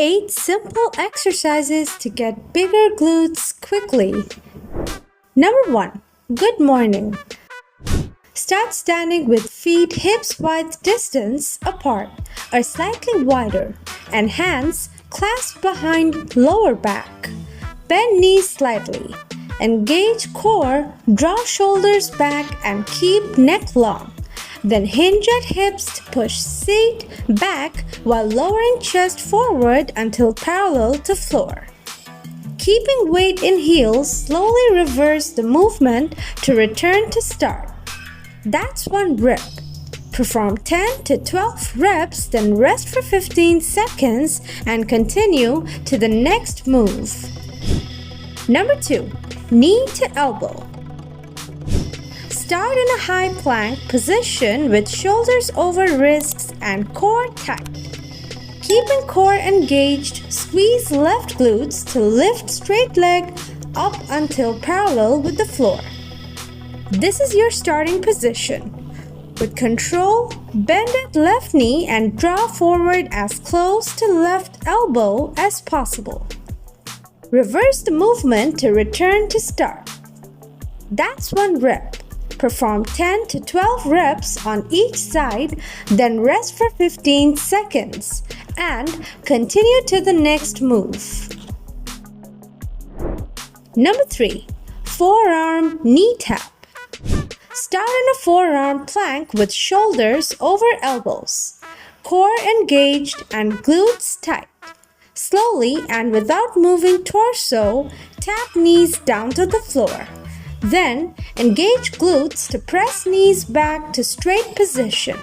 8 simple exercises to get bigger glutes quickly. Number 1. Good morning. Start standing with feet hips width distance apart or slightly wider and hands clasped behind lower back. Bend knees slightly. Engage core, draw shoulders back and keep neck long. Then hinge at hips to push seat back while lowering chest forward until parallel to floor. Keeping weight in heels, slowly reverse the movement to return to start. That's one rep. Perform 10 to 12 reps, then rest for 15 seconds and continue to the next move. Number 2. Knee to elbow. Start in a high plank position with shoulders over wrists and core tight. Keeping core engaged, squeeze left glutes to lift straight leg up until parallel with the floor. This is your starting position. With control, bend at left knee and draw forward as close to left elbow as possible. Reverse the movement to return to start. That's one rep. Perform 10 to 12 reps on each side, then rest for 15 seconds and continue to the next move. Number 3. Forearm knee tap. Start in a forearm plank with shoulders over elbows, core engaged and glutes tight. Slowly and without moving torso, tap knees down to the floor. Then, engage glutes to press knees back to straight position.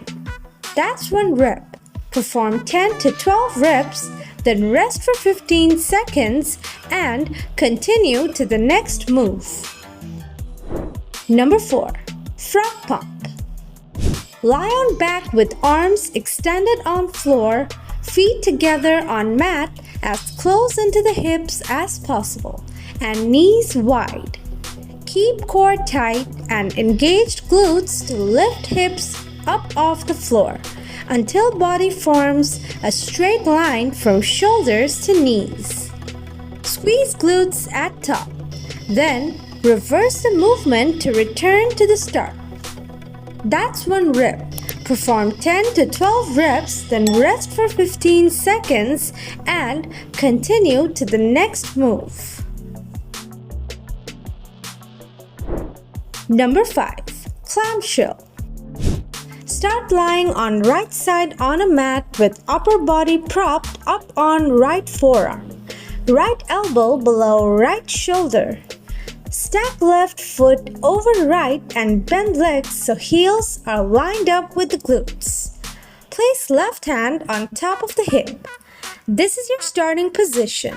That's one rep. Perform 10 to 12 reps, then rest for 15 seconds and continue to the next move. Number 4. Frog pump. Lie on back with arms extended on floor, feet together on mat as close into the hips as possible, and knees wide. Keep core tight and engaged glutes to lift hips up off the floor until body forms a straight line from shoulders to knees. Squeeze glutes at top. Then reverse the movement to return to the start. That's one rep. Perform 10 to 12 reps, then rest for 15 seconds and continue to the next move. Number 5. Clamshell. Start lying on right side on a mat with upper body propped up on right forearm, right elbow below right shoulder. Stack left foot over right and bend legs so heels are lined up with the glutes. Place left hand on top of the hip. This is your starting position.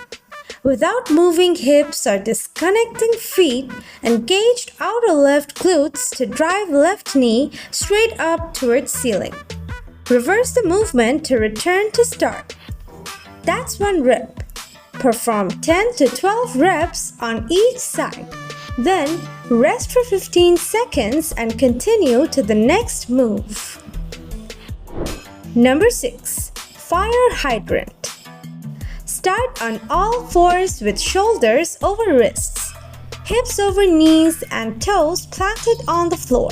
Without moving hips or disconnecting feet, engaged outer left glutes to drive left knee straight up towards ceiling. Reverse the movement to return to start. That's one rep. Perform 10 to 12 reps on each side. Then rest for 15 seconds and continue to the next move. Number 6. Fire hydrant. Start on all fours with shoulders over wrists, hips over knees and toes planted on the floor.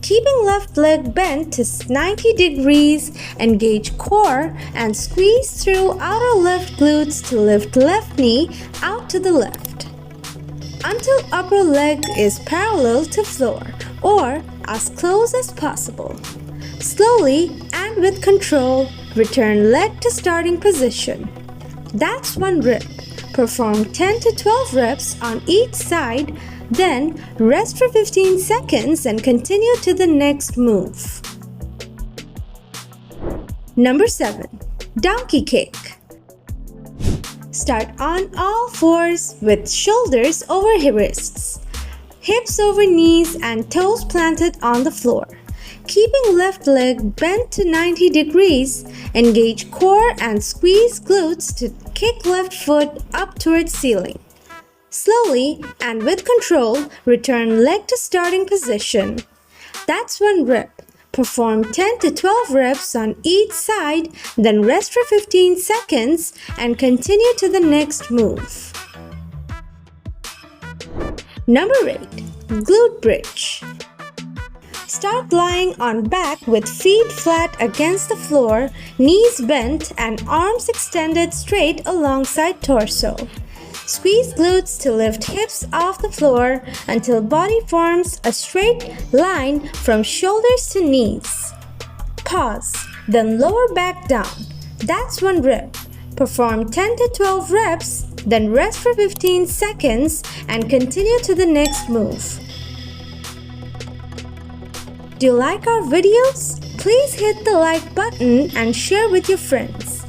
Keeping left leg bent to 90 degrees, engage core and squeeze through outer left glutes to lift left knee out to the left until upper leg is parallel to floor or as close as possible. Slowly and with control, return leg to starting position. That's one rep. Perform 10 to 12 reps on each side, then rest for 15 seconds and continue to the next move. Number 7. Donkey kick. Start on all fours with shoulders over wrists, hips over knees and toes planted on the floor. Keeping left leg bent to 90 degrees, engage core and squeeze glutes to kick left foot up towards ceiling. Slowly and with control, return leg to starting position. That's one rep. Perform 10 to 12 reps on each side, then rest for 15 seconds and continue to the next move. Number 8. Glute bridge. Start lying on back with feet flat against the floor, knees bent and arms extended straight alongside torso. Squeeze glutes to lift hips off the floor until body forms a straight line from shoulders to knees. Pause, then lower back down. That's one rep. Perform 10 to 12 reps, then rest for 15 seconds and continue to the next move. Do you like our videos? Please hit the like button and share with your friends.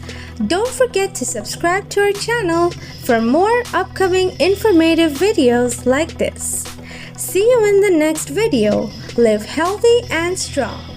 Don't forget to subscribe to our channel for more upcoming informative videos like this. See you in the next video. Live healthy and strong.